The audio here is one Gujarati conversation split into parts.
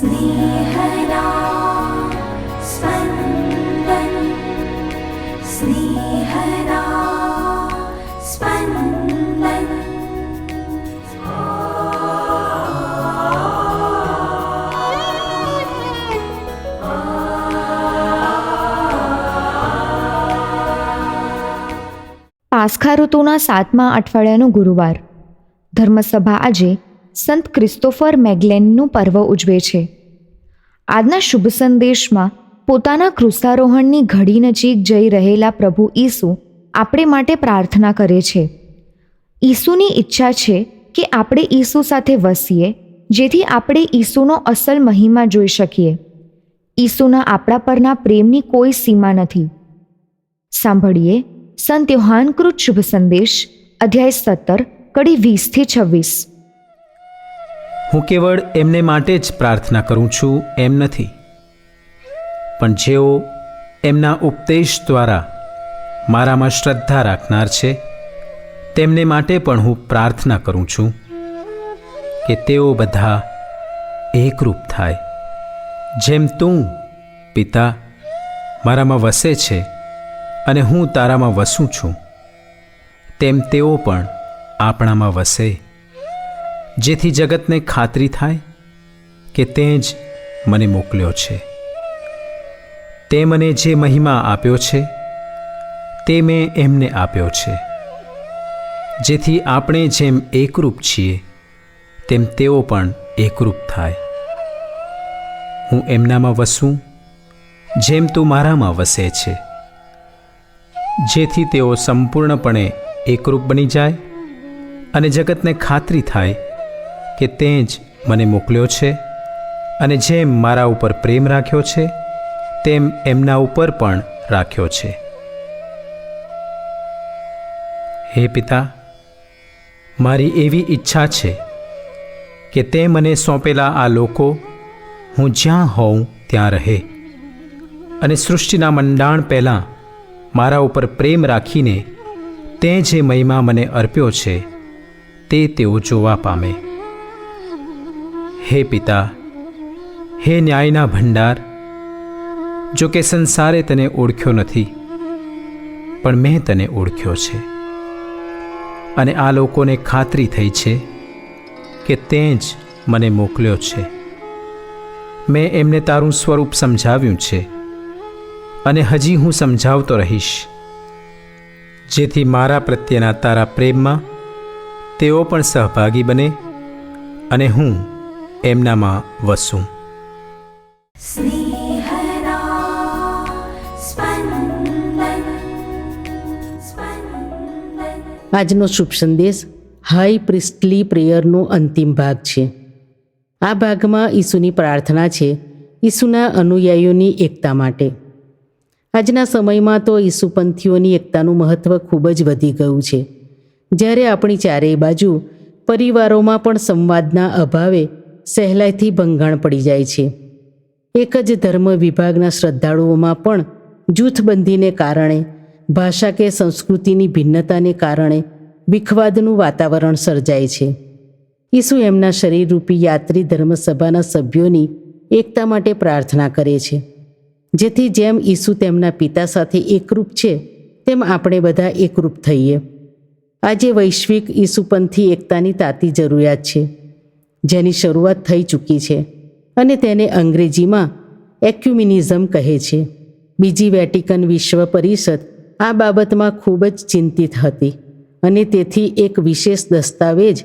स्नेहदा स्पन्दन स्नेहदा स्पन्दन। પાસ્ખા ઋતુના 7મા અઠવાડિયાનો ગુરુવાર. ધર્મસભા આજે સંત ક્રિસ્તોફર મેગલેનનું પર્વ ઉજવે છે. આજના શુભ સંદેશમાં પોતાના ક્રુસારોહણની ઘડી નજીક જઈ રહેલા પ્રભુ ઈસુ આપણે માટે પ્રાર્થના કરે છે. ઈસુની ઈચ્છા છે કે આપણે ઈસુ સાથે વસીએ, જેથી આપણે ઈસુનો અસલ મહિમા જોઈ શકીએ. ઈસુના આપણા પરના પ્રેમની કોઈ સીમા નથી. સાંભળીએ સંત યોહાનકૃત શુભ સંદેશ, અધ્યાય 17, કડી 20-26. હું કેવળ એમને માટે જ પ્રાર્થના કરું છું એમ નથી, પણ જેઓ એમના ઉપદેશ દ્વારા મારામાં શ્રદ્ધા રાખનાર છે તેમને માટે પણ હું પ્રાર્થના કરું છું કે તેઓ બધા એકરૂપ થાય. જેમ તું, પિતા, મારામાં વસે છે અને હું તારામાં વસું છું, તેમ તેઓ પણ આપણામાં વસે, જેથી જગતને ખાતરી થાય કે તે જ મને મોકલ્યો છે. તે મને જે મહિમા આપ્યો છે તે મેં એમને આપ્યો છે, જેથી આપણે જેમ એકરૂપ છીએ તેમ તેઓ પણ એકરૂપ થાય. હું એમનામાં વસું જેમ તું મારામાં વસે છે, જેથી તેઓ સંપૂર્ણપણે એકરૂપ બની જાય અને જગતને ખાતરી થાય કે તે જ મને મોકલ્યો છે અને જેમ મારા ઉપર પ્રેમ રાખ્યો છે તેમ એમના ઉપર પણ રાખ્યો છે. હે પિતા, મારી એવી ઈચ્છા છે કે તે મને સોંપેલા આ લોકો હું જ્યાં હોઉં ત્યાં રહે અને સૃષ્ટિના મંડાણ પહેલાં મારા ઉપર પ્રેમ રાખીને તે જે મહિમા મને અર્પ્યો છે તે તેઓ જોવા પામે. હે પિતા, હે ન્યાયના ભંડાર, જો કે સંસારે તને ઓળખ્યો નથી, પણ મેં તને ઓળખ્યો છે અને આ લોકોને ખાતરી થઈ છે કે તે જ મને મોકલ્યો છે. મેં એમને તારું સ્વરૂપ સમજાવ્યું છે અને હજી હું સમજાવતો રહીશ, જેથી મારા પ્રત્યેના તારા પ્રેમમાં તેઓ પણ સહભાગી બને અને હું એમનામાં વસું. स्नेहदा स्पन्दन स्पन्दन। આજનો શુભ સંદેશ હાઈ પ્રિસ્ટલી પ્રેયરનો અંતિમ ભાગ છે. આ ભાગમાં ઈસુની પ્રાર્થના છે ઈસુના અનુયાયીઓની એકતા માટે. આજના સમયમાં તો ઈસુપંથીઓની એકતાનું મહત્ત્વ ખૂબ જ વધી ગયું છે. જ્યારે આપણી ચારેય બાજુ પરિવારોમાં પણ સંવાદના અભાવે સહેલાઈથી ભંગાણ પડી જાય છે. એક જ ધર્મ વિભાગના શ્રદ્ધાળુઓમાં પણ જૂથબંધીને કારણે, ભાષા કે સંસ્કૃતિની ભિન્નતાને કારણે વિખવાદનું વાતાવરણ સર્જાય છે. ઈસુ એમના શરીરરૂપી યાત્રી ધર્મસભાના સભ્યોની એકતા માટે પ્રાર્થના કરે છે, જેથી જેમ ઈસુ તેમના પિતા સાથે એકરૂપ છે તેમ આપણે બધા એકરૂપ થઈએ. આજે વૈશ્વિક ઈસુપંથી એકતાની તાતી જરૂરિયાત છે, જેની શરૂઆત થઈ ચૂકી છે અને તેને અંગ્રેજીમાં એક્યુમિનિઝમ કહે છે. બીજી વેટિકન વિશ્વ પરિષદ આ બાબતમાં ખૂબ જ ચિંતિત હતી અને તેથી એક વિશેષ દસ્તાવેજ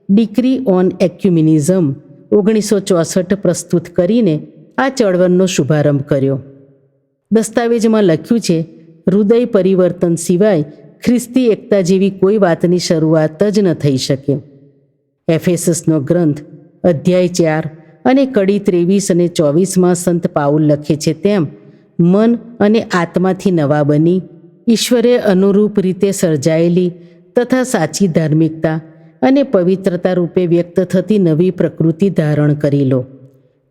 ડિક્રી ઓન એક્યુમિનિઝમ 1964 પ્રસ્તુત કરીને આ ચળવળનો શુભારંભ કર્યો. દસ્તાવેજમાં લખ્યું છે, હૃદય પરિવર્તન સિવાય ખ્રિસ્તી એકતા જેવી કોઈ વાતની શરૂઆત જ ન થઈ શકે. એફેસસનો ગ્રંથ અધ્યાય 4 અને કડી 23 અને 24માં સંત પાઉલ લખે છે તેમ, મન અને આત્માથી નવા બની ઈશ્વરે અનુરૂપ રીતે સર્જાયેલી તથા સાચી ધાર્મિકતા અને પવિત્રતા રૂપે વ્યક્ત થતી નવી પ્રકૃતિ ધારણ કરી લો,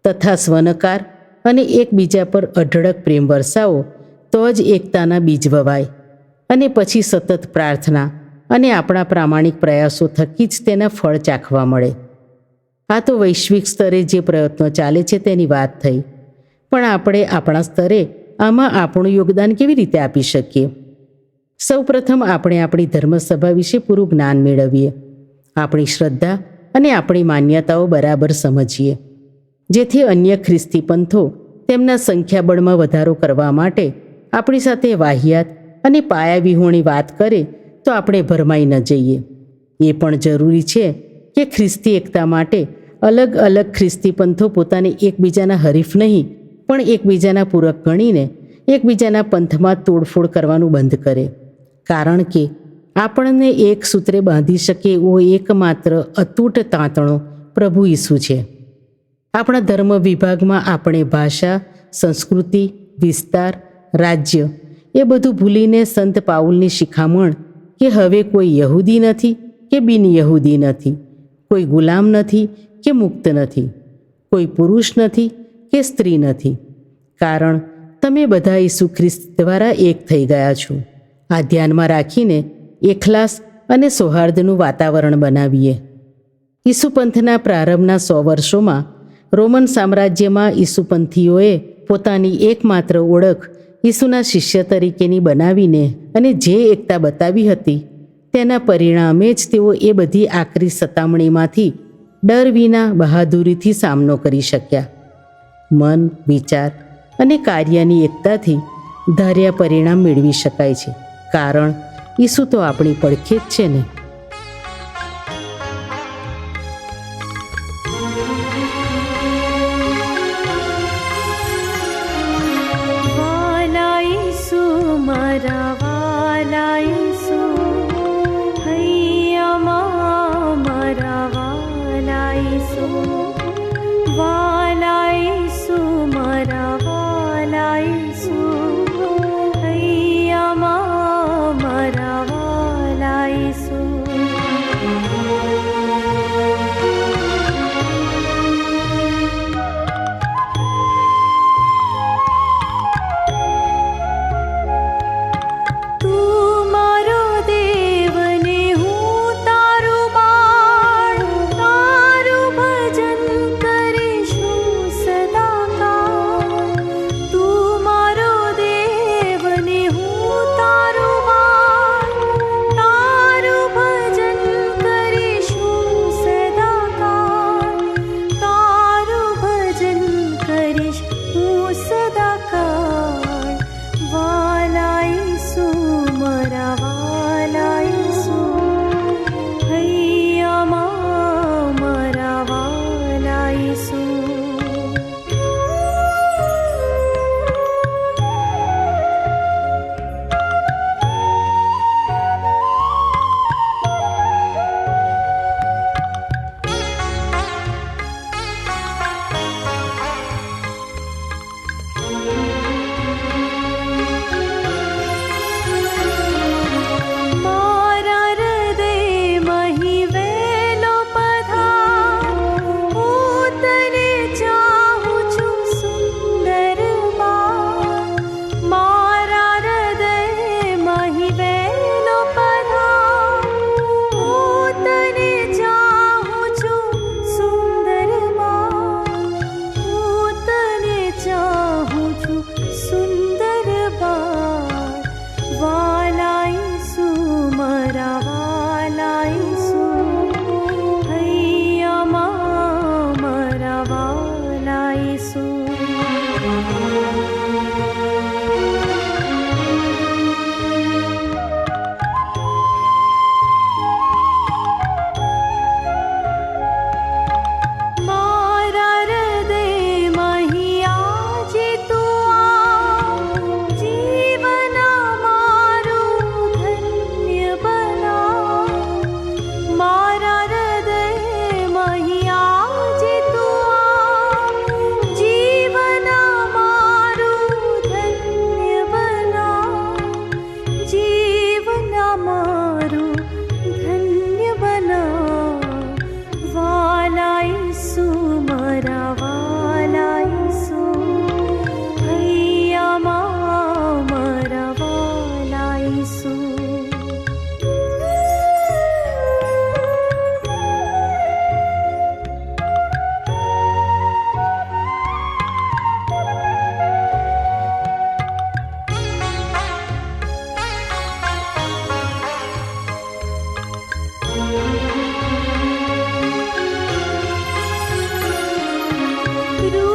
તથા સ્વનકાર અને એકબીજા પર અઢળક પ્રેમ વરસાવો, તો જ એકતાના બીજ વવાય અને પછી સતત પ્રાર્થના અને આપણા પ્રામાણિક પ્રયાસો થકી જ તેના ફળ ચાખવા મળે. આ તો વૈશ્વિક સ્તરે જે પ્રયત્નો ચાલે છે તેની વાત થઈ, પણ આપણે આપણા સ્તરે આમાં આપણું યોગદાન કેવી રીતે આપી શકીએ? સૌપ્રથમ આપણે આપણી ધર્મસભા વિશે પૂરું જ્ઞાન મેળવીએ, આપણી શ્રદ્ધા અને આપણી માન્યતાઓ બરાબર સમજીએ, જેથી અન્ય ખ્રિસ્તી પંથો તેમના સંખ્યાબળમાં વધારો કરવા માટે આપણી સાથે વાહિયાત અને પાયાવિહોણી વાત કરે તો આપણે ભરમાઈ ન જઈએ. એ પણ જરૂરી છે કે ખ્રિસ્તી એકતા માટે અલગ અલગ ખ્રિસ્તી પંથો પોતાને એકબીજાના હરીફ નહીં પણ એકબીજાના પૂરક ગણીને એકબીજાના પંથમાં તોડફોડ કરવાનું બંધ કરે, કારણ કે આપણને એક સૂત્રે બાંધી શકે એવો એકમાત્ર અતૂટ તાંતણો પ્રભુ ઈસુ છે. આપણા ધર્મ વિભાગમાં આપણે ભાષા, સંસ્કૃતિ, વિસ્તાર, રાજ્ય એ બધું ભૂલીને સંત પાઉલની શિખામણ કે હવે કોઈ યહૂદી નથી કે બિન યહૂદી નથી, કોઈ ગુલામ નથી કે મુક્ત નથી, કોઈ પુરુષ નથી કે સ્ત્રી નથી, કારણ તમે બધા ઈસુ ખ્રિસ્ત દ્વારા એક થઈ ગયા છો. આ ધ્યાનમાં રાખીને એખલાસ અને સૌહાર્દનું વાતાવરણ બનાવીએ. ઈસુપંથના પ્રારંભના 100 વર્ષોમાં રોમન સામ્રાજ્યમાં ઈસુપંથીઓએ પોતાની એકમાત્ર ઓળખ ઈસુના શિષ્ય તરીકેની બનાવીને અને જે એકતા બતાવી હતી તેના પરિણામે જ તેઓ એ બધી આકરી સતામણીમાંથી ડર વિના બહાદુરીથી સામનો કરી શક્યા. મન, વિચાર અને કાર્યની એકતાથી ધાર્યા પરિણામ મેળવી શકાય છે, કારણ ઈસુ તો આપણી પડખે જ છે ને. વાલા ઈસુ મારા વાલા ઈસુ, હૈયામાં મારા વાલા ઈસુ, વાલા ઈસુ મારા વાલા ઈસુ, હૈયામાં મારા વાલા ઈસુ. રૂ